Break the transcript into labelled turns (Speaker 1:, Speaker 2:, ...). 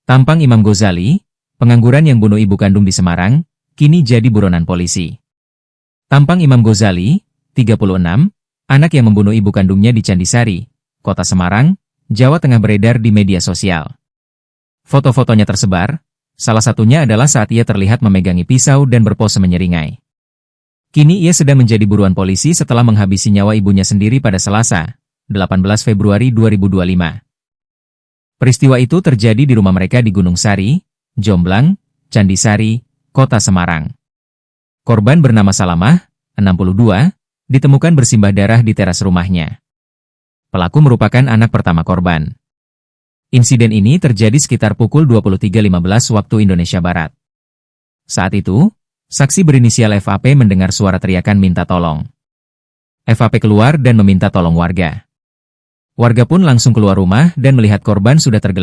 Speaker 1: Tampang Imam Ghazali, pengangguran yang bunuh ibu kandung di Semarang, kini jadi buronan polisi. Tampang Imam Ghazali, 36, anak yang membunuh ibu kandungnya di Candisari, Kota Semarang, Jawa Tengah beredar di media sosial. Foto-fotonya tersebar, salah satunya adalah saat ia terlihat memegangi pisau dan berpose menyeringai. Kini ia sedang menjadi buruan polisi setelah menghabisi nyawa ibunya sendiri pada Selasa, 18 Februari 2025. Peristiwa itu terjadi di rumah mereka di Gunung Sari, Jomblang, Candisari, Kota Semarang. Korban bernama Salamah, 62, ditemukan bersimbah darah di teras rumahnya. Pelaku merupakan anak pertama korban. Insiden ini terjadi sekitar pukul 23.15 waktu Indonesia Barat. Saat itu, saksi berinisial FAP mendengar suara teriakan minta tolong. FAP keluar dan meminta tolong warga. Warga pun langsung keluar rumah dan melihat korban sudah tergeletak